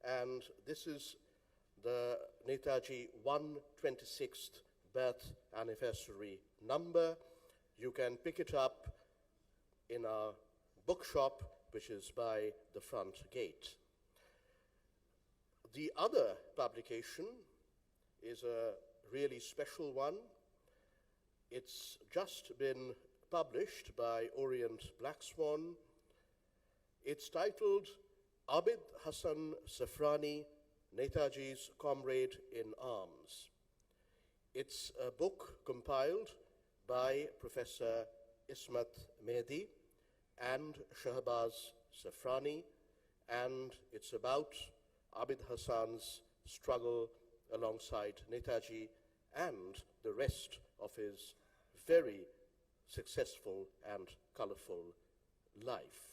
and this is the Netaji 126th birth anniversary number. You can pick it up in our bookshop, which is by the front gate. The other publication is a really special one. It's just been published by Orient Black Swan. It's titled Abid Hasan Safrani, Netaji's Comrade-in-Arms. It's a book compiled by Professor Ismat Mehdi and Shahbaz Safrani, and it's about Abid Hasan's struggle alongside Netaji and the rest of his very successful and colorful life.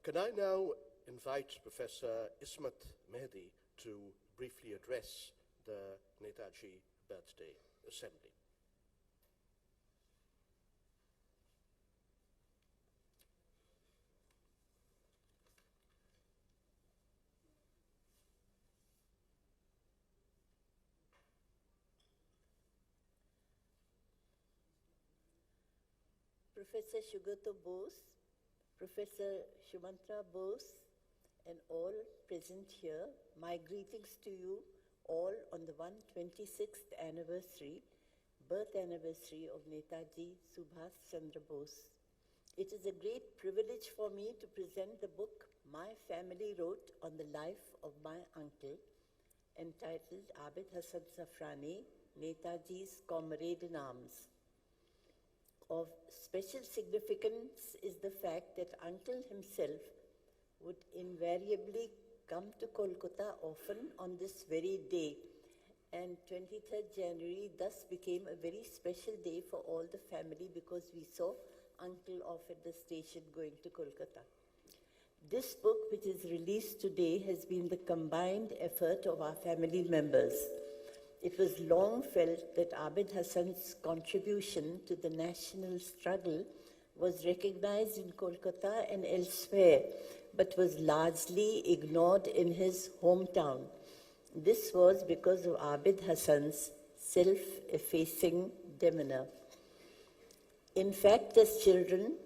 Can I now invite Professor Ismat Mehdi to briefly address the Netaji Birthday Assembly? Professor Sugato Bose, Professor Shumantra Bose, and all present here, my greetings to you all on the 126th anniversary, birth anniversary of Netaji Subhas Chandra Bose. It is a great privilege for me to present the book my family wrote on the life of my uncle, entitled Abid Hasan Safrani, Netaji's Comrade-in-Arms. Of special significance is the fact that uncle himself would invariably come to Kolkata often on this very day, and 23rd January thus became a very special day for all the family because we saw uncle off at the station going to Kolkata. This book, which is released today, has been the combined effort of our family members. It was long felt that Abid Hasan's contribution to the national struggle was recognized in Kolkata and elsewhere, but was largely ignored in his hometown. This was because of Abid Hasan's self-effacing demeanor. In fact, as children,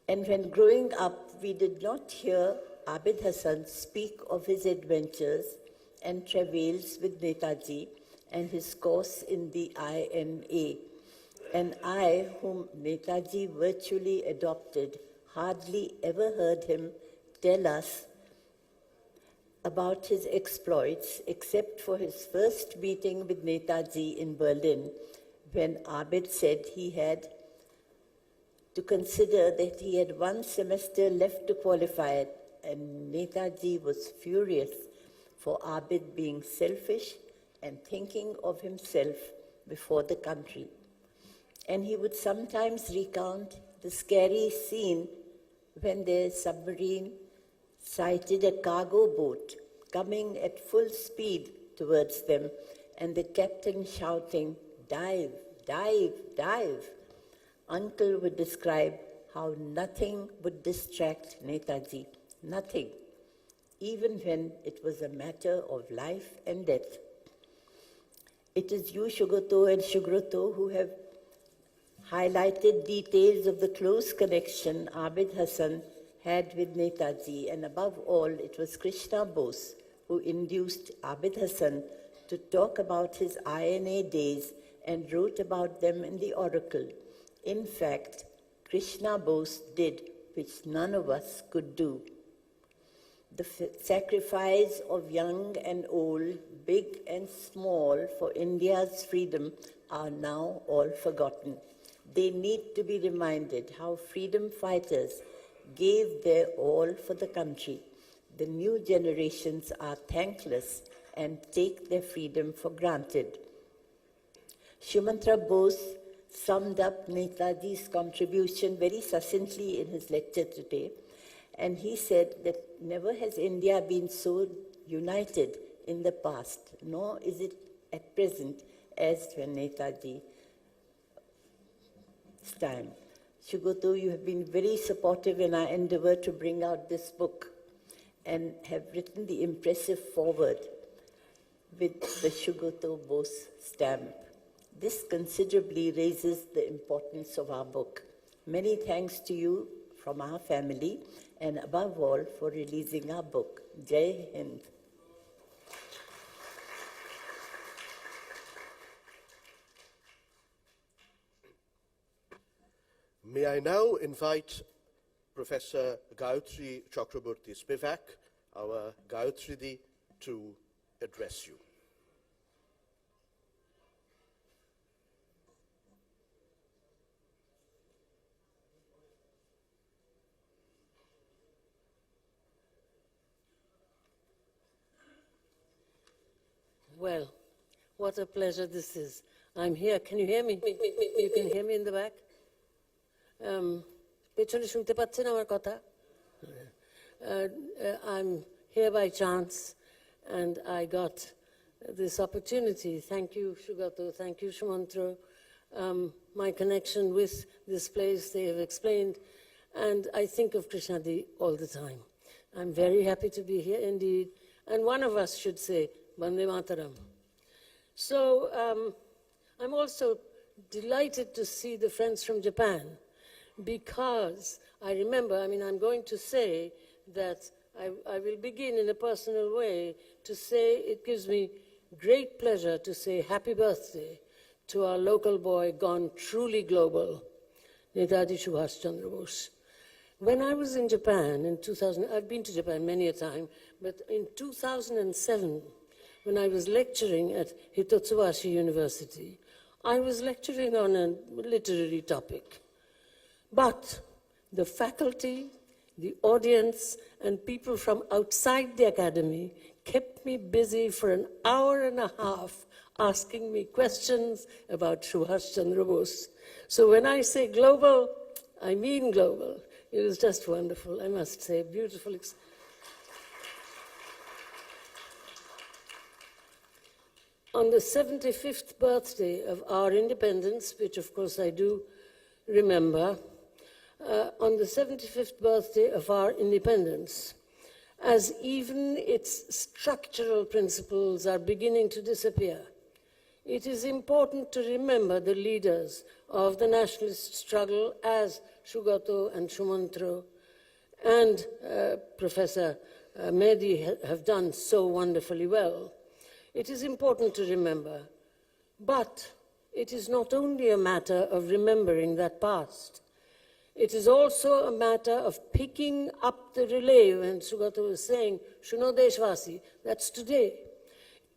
and when growing up, we did not hear Abid Hasan speak of his adventures and travails with Netaji and his course in the INA. And I, whom Netaji virtually adopted, hardly ever heard him tell us about his exploits, except for his first meeting with Netaji in Berlin, when Abid said he had to consider that he had one semester left to qualify, and Netaji was furious for Abid being selfish and thinking of himself before the country. And he would sometimes recount the scary scene when their submarine sighted a cargo boat coming at full speed towards them, and the captain shouting, "Dive, dive, dive." Uncle would describe how nothing would distract Netaji, nothing, even when it was a matter of life and death. It is you, Sugato and Sugroto, who have highlighted details of the close connection Abid Hasan had with Netaji, and above all, it was Krishna Bose who induced Abid Hasan to talk about his INA days and wrote about them in the Oracle. In fact, Krishna Bose did, which none of us could do. The sacrifice of young and old, big and small, for India's freedom are now all forgotten. They need to be reminded how freedom fighters gave their all for the country. The new generations are thankless and take their freedom for granted. Shumantra Bose summed up Netaji's contribution very succinctly in his lecture today, and he said that never has India been so united in the past, nor is it at present as when Netaji's time. Shugoto, you have been very supportive in our endeavor to bring out this book and have written the impressive foreword with the Shugoto Bose stamp. This considerably raises the importance of our book. Many thanks to you from our family, and above all, for releasing our book. Jai Hind. May I now invite Professor Gayatri Chakraborty Spivak, our Gayatridi, to address you. Well, what a pleasure this is. I'm here. Can you hear me? You can hear me in the back? পেছনে শুনতে পাচ্ছেন আমার কথা? I'm here by chance, and I got this opportunity. Thank you, Shugato. Thank you, Shumantra. My connection with this place, they have explained, and I think of Krishnadi all the time. I'm very happy to be here indeed, and one of us should say, Bande Mataram. So I'm also delighted to see the friends from Japan, because I remember, I'm going to say that I will begin in a personal way to say it gives me great pleasure to say happy birthday to our local boy gone truly global, Netaji Subhash Chandra Bose. When I was in Japan in 2000, I've been to Japan many a time, but in 2007, when I was lecturing at Hitotsubashi University, I was lecturing on a literary topic. But the faculty, the audience, and people from outside the academy kept me busy for an hour and a half asking me questions about Subhash Chandra Bose. So when I say global, I mean global. It was just wonderful, I must say, beautiful experience. On the 75th birthday of our independence, which of course I do remember, on the 75th birthday of our independence, as even its structural principles are beginning to disappear, it is important to remember the leaders of the nationalist struggle, as Shugato and Shumantra and Professor Mehdi have done so wonderfully well. It is important to remember, but it is not only a matter of remembering that past. It is also a matter of picking up the relay, when Shugato was saying, Shuno Deshvasi, that's today.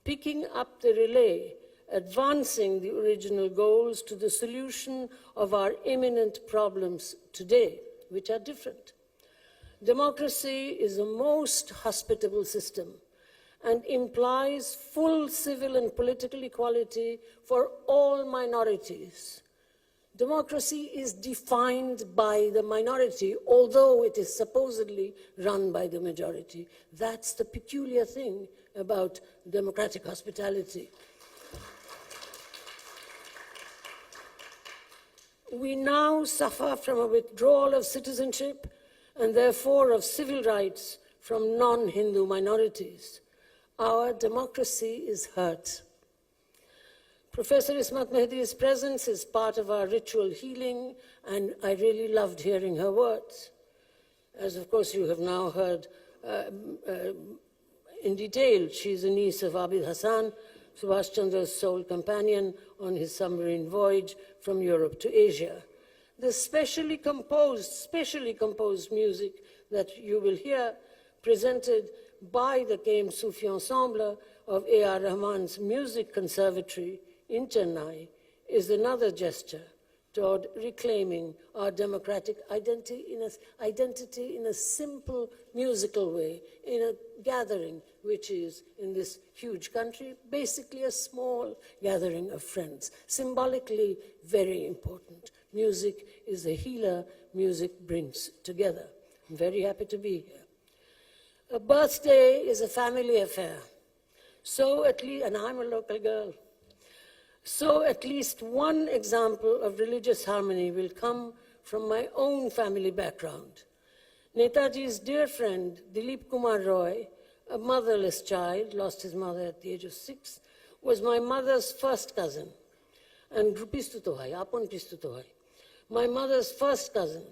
Picking up the relay, advancing the original goals to the solution of our imminent problems today, which are different. Democracy is a most hospitable system and implies full civil and political equality for all minorities. Democracy is defined by the minority, although it is supposedly run by the majority. That's the peculiar thing about democratic hospitality. We now suffer from a withdrawal of citizenship and therefore of civil rights from non-Hindu minorities. Our democracy is hurt. Professor Ismat Mehdi's presence is part of our ritual healing, and I really loved hearing her words. As of course you have now heard in detail, she's a niece of Abid Hasan Subhash Chandra's sole companion on his submarine voyage from Europe to Asia. The specially composed music that you will hear presented by the Kem Sufi Ensemble of A.R. Rahman's Music Conservatory in Chennai is another gesture toward reclaiming our democratic identity in a simple musical way, in a gathering which is, in this huge country, basically a small gathering of friends, symbolically very important. Music is a healer, music brings together. I'm very happy to be here. A birthday is a family affair. So at least, and I'm a local girl, so at least one example of religious harmony will come from my own family background. Netaji's dear friend, Dilip Kumar Roy, a motherless child, lost his mother at the age of 6, was my mother's first cousin. And my mother's first cousin,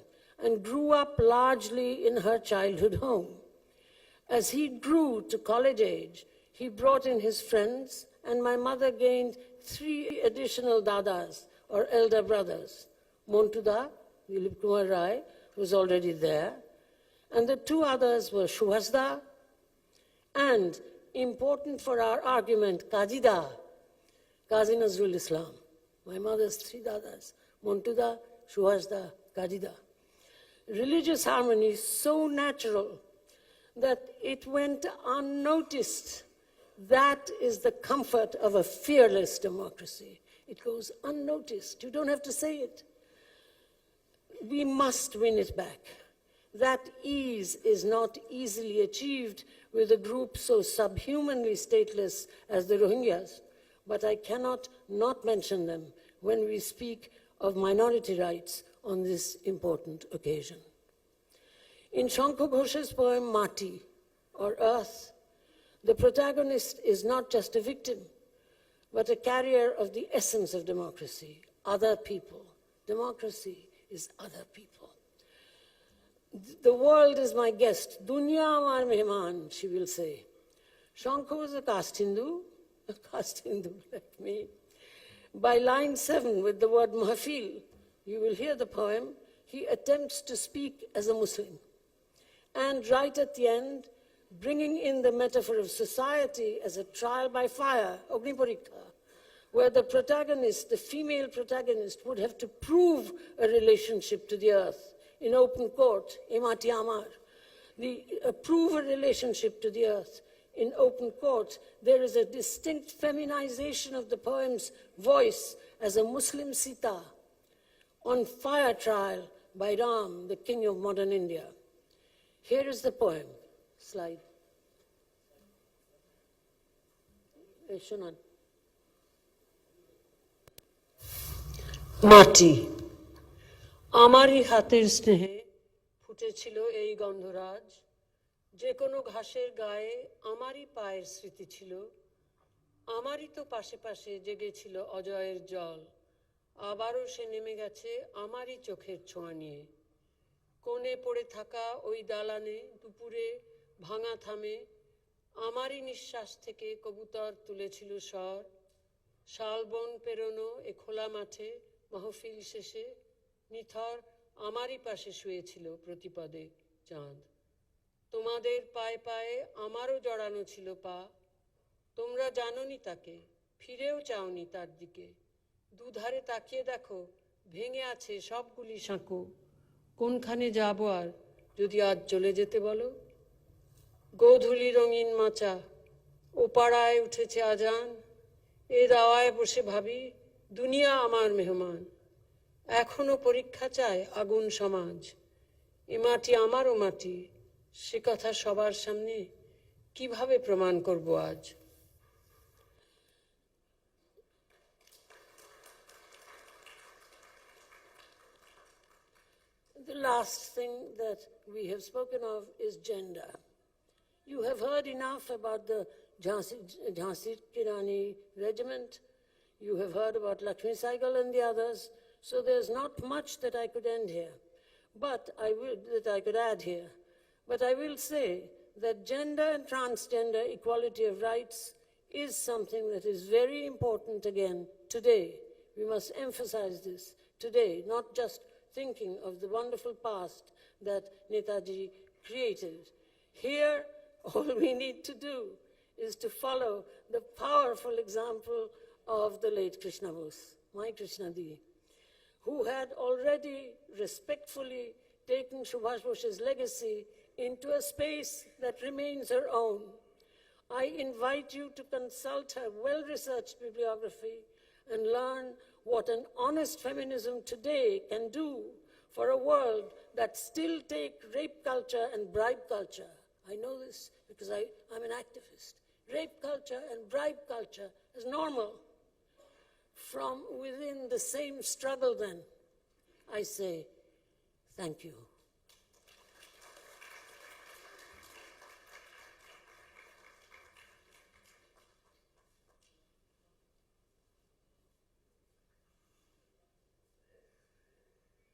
and grew up largely in her childhood home. As he grew to college age, he brought in his friends, and my mother gained 3 additional dadas, or elder brothers. Montuda, Dilip Kumar Rai, was already there, and the 2 others were Shuhasda, and, important for our argument, Kajida, Qazi Nazrul Islam. My mother's 3 dadas, Montuda, Shuhasda, Kajida. Religious harmony so natural that it went unnoticed. That is the comfort of a fearless democracy. It goes unnoticed. You don't have to say it. We must win it back. That ease is not easily achieved with a group so subhumanly stateless as the Rohingyas, but I cannot not mention them when we speak of minority rights on this important occasion. In Shankha Ghosh's poem Mati, or Earth, the protagonist is not just a victim, but a carrier of the essence of democracy, other people. Democracy is other people. The world is my guest. Dunya amar mehman, she will say. Shankha was a caste Hindu like me. By line 7 with the word mahfil, you will hear the poem, he attempts to speak as a Muslim. And right at the end, bringing in the metaphor of society as a trial by fire, Agni Parikha, where the protagonist, the female protagonist, would have to prove a relationship to the earth in open court, Emati Amar. Prove a relationship to the earth in open court. There is a distinct feminization of the poem's voice as a Muslim Sita on fire trial by Ram, the king of modern India. Here is the poem. Slide. Shunan. Mati. Amari hater snehe ফুটেছিল এই গন্ধরাজ যে কোনো ঘাসের গায়ে আমারই পায়ের স্মৃতি ছিল আমারই তো পাশে পাশে জেগেছিল অজয়ের জল আবারও সে নেমে গেছে আমারই চোখের ছোঁয়া নিয়ে কোণে পড়ে থাকা ওই দালানে দুপুরে ভাঙা থামে আমারই নিঃশ্বাস থেকে কবুতর তুলেছিল স্বর শালবন পেরোনো এ খোলা মাঠে মাহফিল শেষে নিথর আমারই পাশে শুয়েছিল প্রতিপদে চাঁদ তোমাদের পায়ে পায়ে আমারও জড়ানো ছিল পা তোমরা জানোনি তাকে ফিরেও চাওনি তার দিকে দুধারে তাকিয়ে দেখো ভেঙে আছে সবগুলি সাঁকো কোনখানে যাবো আর যদি আজ চলে যেতে বলো গোধূলি রঙিন মাচা ও পাড়ায় উঠেছে আজান এ দাওয়ায় বসে ভাবি দুনিয়া আমার মেহমান এখনো পরীক্ষা চায় আগুন সমাজ এ মাটি আমারও মাটি সে কথা সবার সামনে কিভাবে প্রমাণ করব আজ The last thing that we have spoken of is gender. You have heard enough about the Jhansi Kirani regiment. You have heard about Lakshmi Saigal and the others. So there's not much that I could end here, but I could add here. But I will say that gender and transgender equality of rights is something that is very important again today. We must emphasize this today, not just thinking of the wonderful past that Netaji created. Here, all we need to do is to follow the powerful example of the late Krishna Bose, my Krishna Di, who had already respectfully taken Subhash Bose's legacy into a space that remains her own. I invite you to consult her well-researched bibliography and learn what an honest feminism today can do for a world that still takes rape culture and bribe culture. I know this because I'm an activist. Rape culture and bribe culture is normal. From within the same struggle then, I say, thank you.